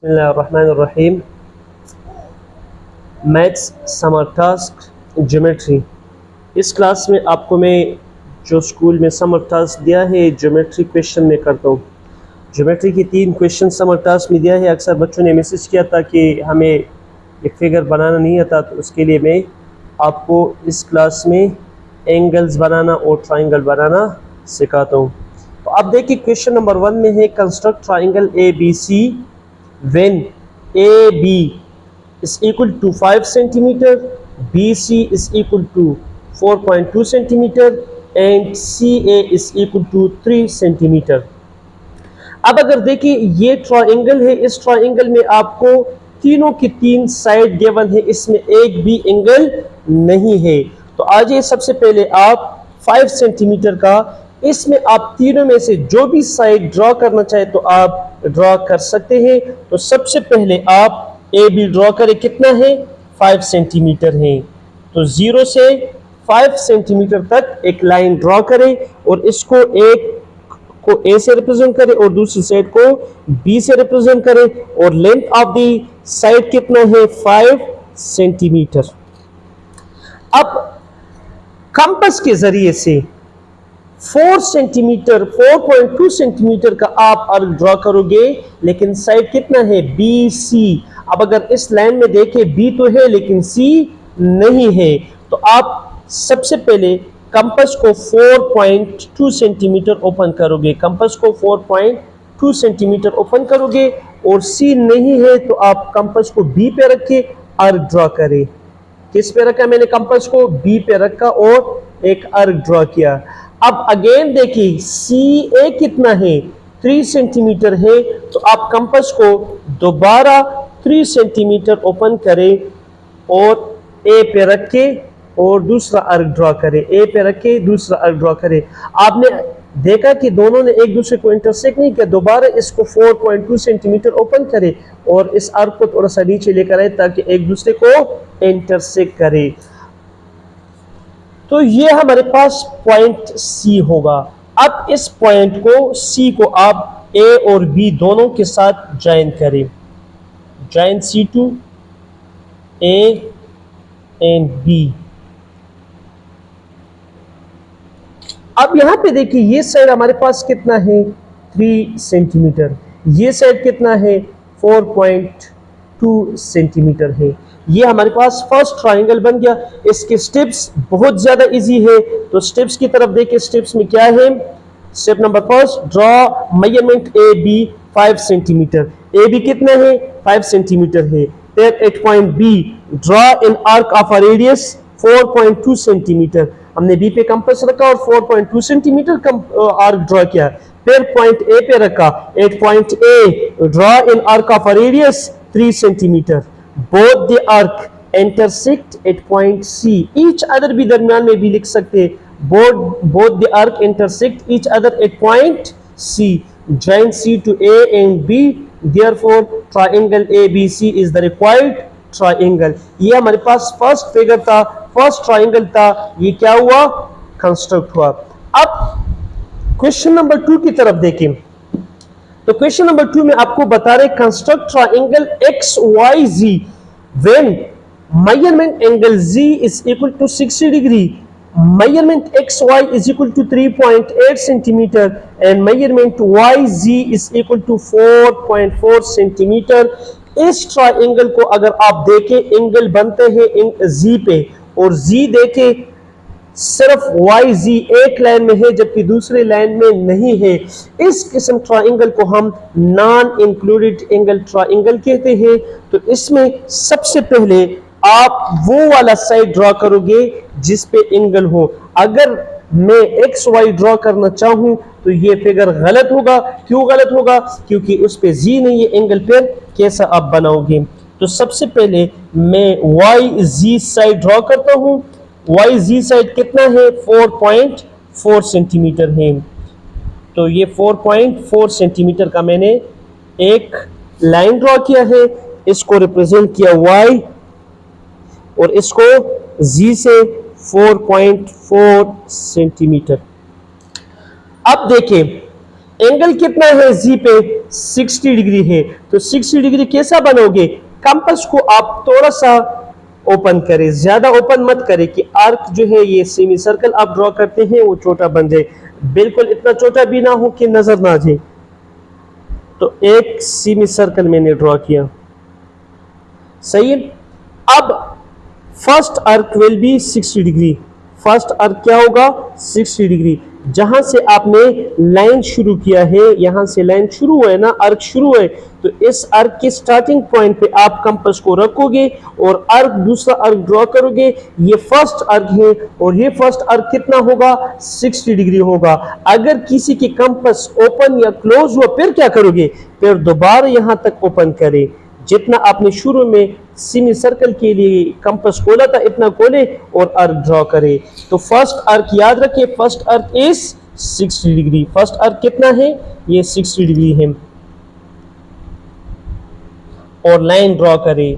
बिस्मिल्लाहिर्रहमानिर्रहीम। Maths summer task geometry. इस class में आपको मैं जो स्कूल में समर टास्क दिया है ज्योमेट्री क्वेश्चन में करता हूँ। ज्योमेट्री की 3 क्वेश्चन समर टास्क में दिया है। अक्सर बच्चों ने मैसेज किया था कि हमें ये फिगर बनाना नहीं आता, तो उसके लिए मैं आपको इस क्लास में एंगल्स बनाना और ट्राइंगल बनाना सिखाता हूँ। तो आप देखिए क्वेश्चन नंबर 1 में है construct triangle A B C when AB is equal to 5 centimeter, BC is equal to 4.2 centimeter and CA is equal to 3 centimeter। अब अगर देखिए ये ट्राइंगल है, इस ट्राइंगल में आपको तीनों की 3 साइड गिवन है, इसमें एक भी एंगल नहीं है। तो आज सबसे पहले आप 5 सेंटीमीटर का, इसमें आप तीनों में से जो भी साइड ड्रॉ करना चाहे तो आप ड्रॉ कर सकते हैं। तो सबसे पहले आप ए बी ड्रॉ करें, कितना है 5 सेंटीमीटर है। तो 0 से 5 सेंटीमीटर तक एक लाइन ड्रॉ करें और इसको एक को ए से रिप्रेजेंट करें और दूसरी साइड को बी से रिप्रेजेंट करें और लेंथ ऑफ दी साइड कितना है 5 सेंटीमीटर। अब कंपास के जरिए से 4 सेंटीमीटर 4.2 सेंटीमीटर का आप अर्क ड्रॉ करोगे, लेकिन साइड कितना है बी सी। अब अगर इस लाइन में देखें बी तो है लेकिन सी नहीं है, तो आप सबसे पहले कंपास को 4.2 सेंटीमीटर ओपन करोगे, कंपास को 4.2 सेंटीमीटर ओपन करोगे और सी नहीं है तो आप कंपास को बी पे रख के अर्क ड्रॉ करें। किस पे रखा मैंने कंपास को बी पे रखा और एक अर्क ड्रॉ किया। अब अगेन देखिए सी ए कितना है 3 सेंटीमीटर है, तो आप कंपास को दोबारा 3 सेंटीमीटर ओपन करें और ए पे रख के और दूसरा अर्क ड्रॉ करें, ए पे रख के दूसरा अर्क ड्रॉ करें। आपने देखा कि दोनों ने एक दूसरे को इंटरसेक्ट नहीं किया, दोबारा इसको 4.2 सेंटीमीटर ओपन करें और इस अर्क को थोड़ा सा नीचे लेकर आए ताकि एक दूसरे को इंटरसेक्ट करे। तो ये हमारे पास पॉइंट सी होगा। अब इस पॉइंट को सी को आप ए और बी दोनों के साथ ज्वाइन करें, join C to A and B. अब यहां पे देखिए ये साइड हमारे पास कितना है 3 सेंटीमीटर, ये साइड कितना है 4.2 सेंटीमीटर है। ये हमारे पास फर्स्ट ट्राइंगल बन गया। इसके स्टेप्स बहुत ज्यादा इजी है, तो स्टेप्स की तरफ देखिए। स्टेप्स में क्या है, step number first draw measurement A B 5 centimetre. A B कितना है 5 सेंटीमीटर है। फिर at point B draw an arc of a radius 4.2 centimetre. हमने बी पे कंपास रखा और 4.2 सेंटीमीटर का आर्क ड्रॉ किया। फिर पॉइंट ए पे रखा, at point A draw an arc of a radius 3 centimetre. Both the arc intersect at point C. Each other भी दरमियान में भी लिख सकते हैं, both the arc intersect each other at point C. Join C to A and B, therefore triangle ABC is the required triangle. ये हमारे पास फर्स्ट फिगर था, फर्स्ट ट्रायंगल था, ये क्या हुआ कंस्ट्रक्ट हुआ। अब क्वेश्चन नंबर 2 की तरफ देखें। तो क्वेश्चन नंबर 2 में आपको बता रहे construct triangle XYZ when measurement angle Z is equal to 60 degree, measurement XY is equal to 3.8 centimeter and measurement YZ is equal to 4.4 centimeter। इस ट्राइंगल को अगर आप देखें एंगल बनते हैं Z पे और Z देखें सिर्फ YZ एक लाइन में है जबकि दूसरे लाइन में नहीं है। इस किस्म ट्राइंगल को हम नॉन इंक्लूडेड एंगल ट्राइंगल कहते हैं। तो इसमें सबसे पहले आप वो वाला साइड ड्रॉ करोगे जिस पे एंगल हो। अगर मैं XY ड्रॉ करना चाहूं तो ये फिगर गलत होगा। क्यों गलत होगा? क्योंकि उस पे Z नहीं है एंगल, फिर कैसा आप बनाओगे। तो सबसे पहले मैं YZ साइड ड्रॉ करता हूं। YZ साइड कितना है 4.4 सेंटीमीटर है। तो ये 4.4 सेंटीमीटर का मैंने एक लाइन ड्रॉ किया है, इसको रिप्रेजेंट किया Y और इसको Z से 4.4 सेंटीमीटर। अब देखें एंगल कितना है जी पे 60 डिग्री है, तो 60 डिग्री कैसा बनोगे, कंपास को आप थोड़ा सा ओपन करें, ज्यादा ओपन मत करें कि आर्क जो है ये सेमी सर्कल आप ड्रॉ करते हैं वो छोटा बन जाए, बिल्कुल इतना छोटा भी ना हो कि नजर ना आ जाए। तो एक सेमी सर्कल मैंने ड्रॉ किया, सही है। अब first arc will be 60 degree, first arc क्या होगा 60 डिग्री। जहां से आपने लाइन शुरू किया है, यहां से लाइन शुरू है ना, आर्क शुरू है, तो इस आर्क के स्टार्टिंग पॉइंट पे आप कंपास को रखोगे और आर्क दूसरा आर्क ड्रॉ करोगे। ये फर्स्ट आर्क है और ये फर्स्ट आर्क कितना होगा 60 डिग्री होगा। अगर किसी की कंपास ओपन या क्लोज हुआ फिर क्या करोगे, फिर दोबारा यहां तक ओपन करें, जितना आपने शुरू में सेमी सर्कल के लिए कंपास खोला था इतना खोले और आर्क ड्रॉ करें। तो फर्स्ट आर्क याद रखिए, first arc is 60 degree, first arc कितना है ये 60 डिग्री है, और लाइन ड्रॉ करें।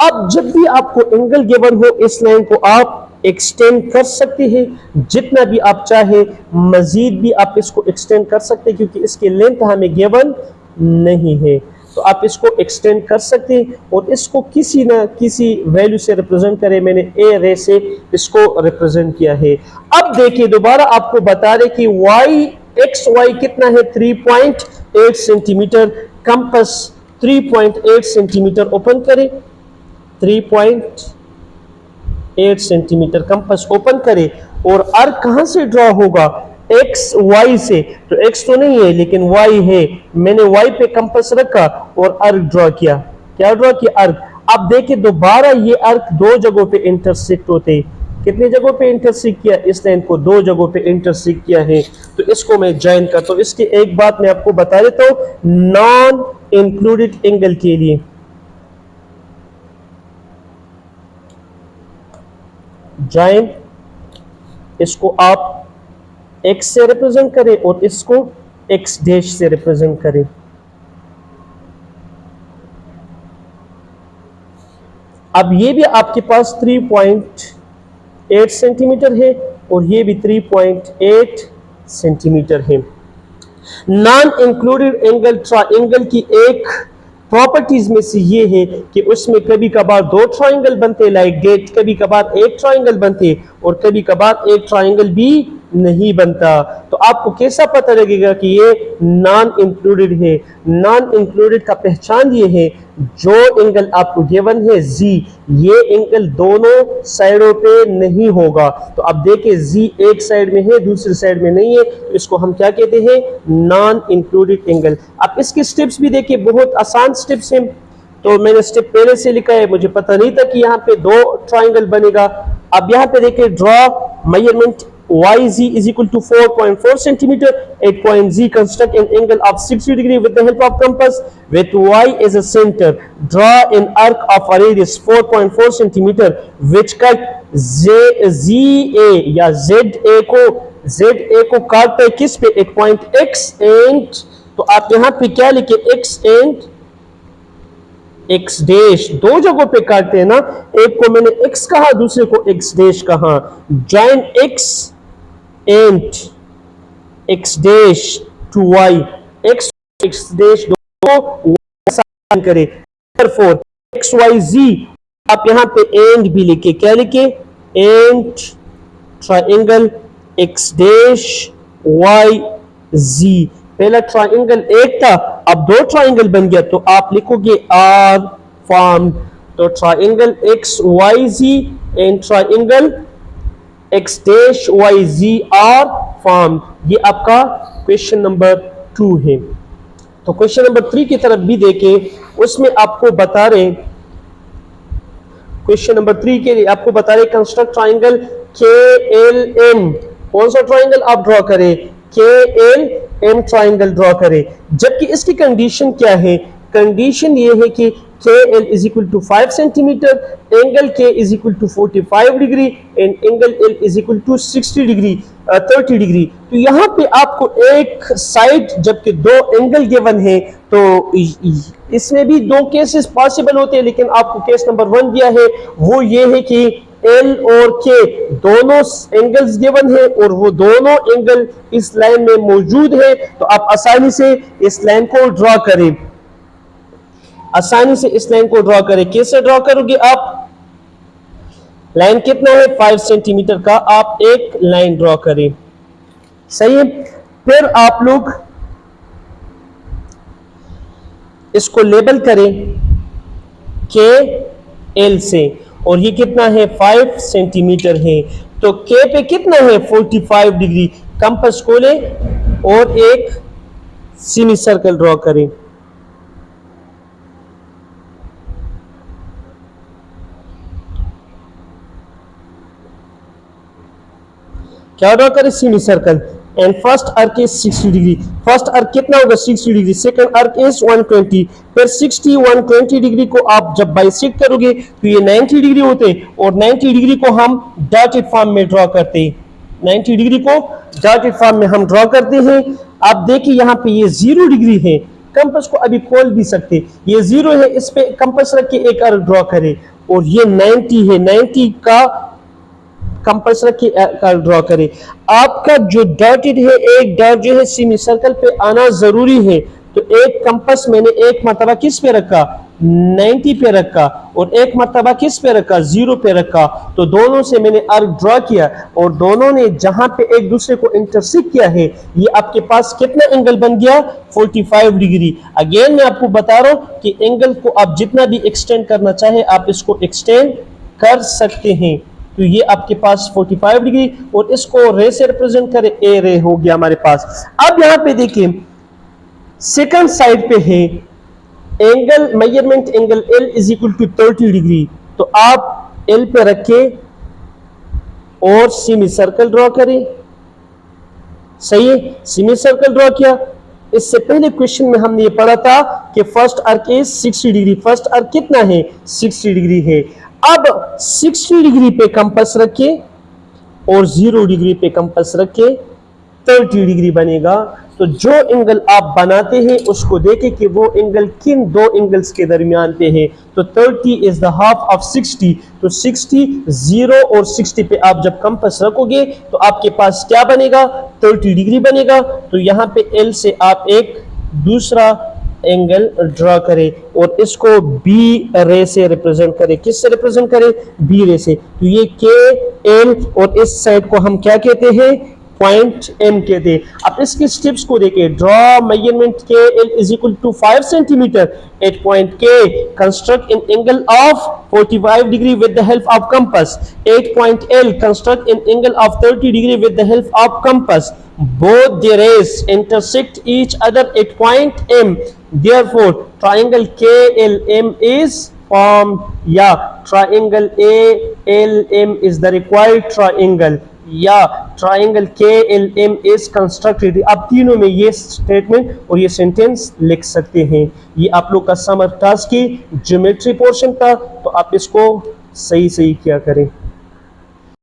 अब जब भी आपको एंगल गिवन हो इस लाइन को आप एक्सटेंड कर सकते हैं जितना भी आप चाहे, मजीद भी आप इसको एक्सटेंड कर सकते हैं क्योंकि इसकी लेंथ हमें गिवन नहीं है, तो आप इसको एक्सटेंड कर सकते हैं और इसको किसी ना किसी वैल्यू से रिप्रेजेंट करें। मैंने ए रे से इसको रिप्रेजेंट किया है। अब देखिए दोबारा आपको बता रहे कि वाई एक्स वाई कितना है 3.8 सेंटीमीटर, कंपास 3.8 सेंटीमीटर ओपन करें, 3.8 सेंटीमीटर कंपास ओपन करें और आर्क कहां से ड्रॉ होगा एक्स वाई से, तो एक्स तो नहीं है लेकिन वाई है, मैंने वाई पे कंपास रखा और आर्क ड्रॉ किया, क्या ड्रॉ किया आर्क। अब देखिए दोबारा ये आर्क दो जगहों पे इंटरसेक्ट होते, कितनी जगहों पे इंटरसेक्ट किया, इस लाइन को दो जगहों पे इंटरसेक्ट किया है, तो इसको मैं ज्वाइन करता हूं। इसकी एक बात मैं आपको बता देता हूं, नॉन इंक्लूडेड एंगल के लिए ज्वाइन, इसको आप x से रिप्रेजेंट करें और इसको x डैश से रिप्रेजेंट करें। अब ये भी आपके पास 3.8 सेंटीमीटर है और ये भी 3.8 सेंटीमीटर है। नॉन इंक्लूडेड एंगल ट्रायंगल की एक प्रॉपर्टीज में से ये है कि उसमें कभी कभार दो ट्रायंगल बनते लाइक डेट, कभी कभार एक ट्रायंगल बनते और कभी कभार एक ट्रायंगल भी नहीं बनता। तो आपको कैसा पता लगेगा कि ये नॉन इंक्लूडेड है, नॉन इंक्लूडेड का पहचान ये है जो एंगल आपको गिवन है जी, ये एंगल दोनों साइडों पे नहीं होगा। तो अब देखिए जी एक साइड में है दूसरी साइड में नहीं है, तो इसको हम क्या कहते हैं नॉन इंक्लूडेड एंगल। अब इसके स्टेप्स भी देखिए बहुत आसान स्टेप्स हैं, तो मैंने स्टेप पहले से लिखा है, मुझे पता नहीं था कि यहाँ पे दो ट्राइंगल बनेगा। अब यहाँ पे देखिए draw measurement YZ is equal to 4.4 centimeter. At point Z, construct an angle of 60 degree with the help of compass. With Y as a center, draw an arc of a radius 4.4 centimeter, which cut ZA या ZA को काटता है किस पे, एक point X and, तो आप यहाँ पे क्या लिखे X एंड X डैश, दो जगहों पे काटते हैं ना, एक को मैंने X कहा दूसरे को X डैश कहा। Join X and X dash to Y, X dash दो करें, therefore XYZ आप यहाँ पे एंड भी लिखे, क्या लिखे and triangle X dash YZ। पहला ट्राइंगल एक था अब दो ट्राइंगल बन गया, तो आप लिखोगे आर फॉर्म। तो triangle XYZ and triangle X dash YZ are form. ये आपका क्वेश्चन नंबर 2 है। तो क्वेश्चन नंबर 3 की तरफ भी देखें, उसमें आपको बता रहे, क्वेश्चन नंबर 3 के लिए आपको बता रहे कंस्ट्रक्ट ट्राइंगल KLM। कौन सा ट्राइंगल आप ड्रॉ करें, KLM ट्राइंगल ड्रॉ करें। जबकि इसकी कंडीशन क्या है, कंडीशन ये है कि KL is equal to 5 centimeter, angle K is equal to 45 degree and angle L is equal to 60 degree 30 degree. तो यहाँ पे आपको एक साइड जबकि दो एंगल गिवन है, तो इसमें भी दो केसेस पॉसिबल होते हैं, लेकिन आपको केस नंबर 1 दिया है वो ये है कि एल और के दोनों एंगल्स गिवन है और वो दोनों एंगल इस लाइन में मौजूद है, तो आप आसानी से इस लाइन को ड्रॉ करें। आसानी से इस लाइन को ड्रॉ करें। कैसे ड्रॉ करोगे आप? लाइन कितना है? 5 सेंटीमीटर का आप एक लाइन ड्रॉ करें। सही है। फिर आप लोग इसको लेबल करें के एल से, और ये कितना है? 5 सेंटीमीटर है। तो के पे कितना है? 45 डिग्री। कंपास को ले और एक सेमी सर्कल ड्रॉ करें। क्या ड्रॉ करें? Semi circle. And first arc is 60 degree. First arc कितना होगा? 60 डिग्री। Second arc is 120। फिर 60 120 डिग्री को आप जब बाइसेक्ट करोगे तो ये 90 डिग्री होते हैं, और 90 डिग्री को हम डॉटेड फॉर्म में ड्रॉ करते हैं। 90 डिग्री को डॉटेड फॉर्म में हम ड्रॉ करते हैं। आप देखिए यहाँ पे ये 0 डिग्री है। कंपास को अभी खोल भी सकते, ये 0 है, इस पे कंपास रख के एक आर्क ड्रॉ करें। और ये 90 है, 90 का कंपास रख के आर्क ड्रॉ करें। आपका जो डॉटेड है, एक डॉट जो है सेमी सर्कल पे आना जरूरी है। तो एक कंपास मैंने एक मर्तबा किस पे रखा? 90 पे रखा, और एक मर्तबा किस पे रखा? 0 पे रखा। तो दोनों से मैंने आर्क ड्रॉ किया, और दोनों ने जहां पे एक दूसरे को इंटरसेक्ट किया है, ये आपके पास कितना एंगल बन गया? 45 डिग्री। अगेन मैं आपको बता रहा हूं कि एंगल को आप जितना भी एक्सटेंड करना चाहे आप इसको एक्सटेंड कर सकते हैं। तो ये आपके पास 45 डिग्री, और इसको रे से रिप्रेजेंट करें, ए रे हो गया हमारे पास। अब यहां पे देखिए सेकंड साइड पे है angle, measurement angle L is equal to 30 degree. तो आप एल पे रखे और सेमी सर्कल ड्रॉ करें। सही है, सेमी सर्कल ड्रॉ किया। इससे पहले क्वेश्चन में हमने ये पढ़ा था कि first arc is 60 degree. First arc कितना है? 60 डिग्री है। अब 60 डिग्री पे कंपास रखे और 0 डिग्री पे कंपास रखे, 30 डिग्री बनेगा। तो जो एंगल आप बनाते हैं उसको देखें कि वो एंगल किन दो एंगल्स के दरमियान पे है। तो 30 इज द हाफ ऑफ 60। तो 60, 0 और 60 पे आप जब कंपास रखोगे तो आपके पास क्या बनेगा? 30 डिग्री बनेगा। तो यहाँ पे एल से आप एक दूसरा एंगल ड्रॉ करें और इसको बी रे से रिप्रेजेंट करें। किससे रिप्रेजेंट करें? बी रे से। तो ये के एल, और इस साइड को हम क्या कहते हैं? पॉइंट एम कहते हैं। अब इसके स्टेप्स को देखिए। ड्रॉ मेजरमेंट के L is equal to 5 centimetre at point K, construct an angle of 45 degree with the help of compass. 8 point L, construct an angle of 30 degree with the help of compass. Both the rays intersect each other at point M. Therefore, triangle KLM is formed. Yeah, triangle ALM is the required triangle. Yeah, triangle KLM is constructed. आप तीनों में ये statement और ये sentence लिख सकते हैं। ये आप लोग का समर टास्क की ज्योमेट्री पोर्शन था, तो आप इसको सही किया करें।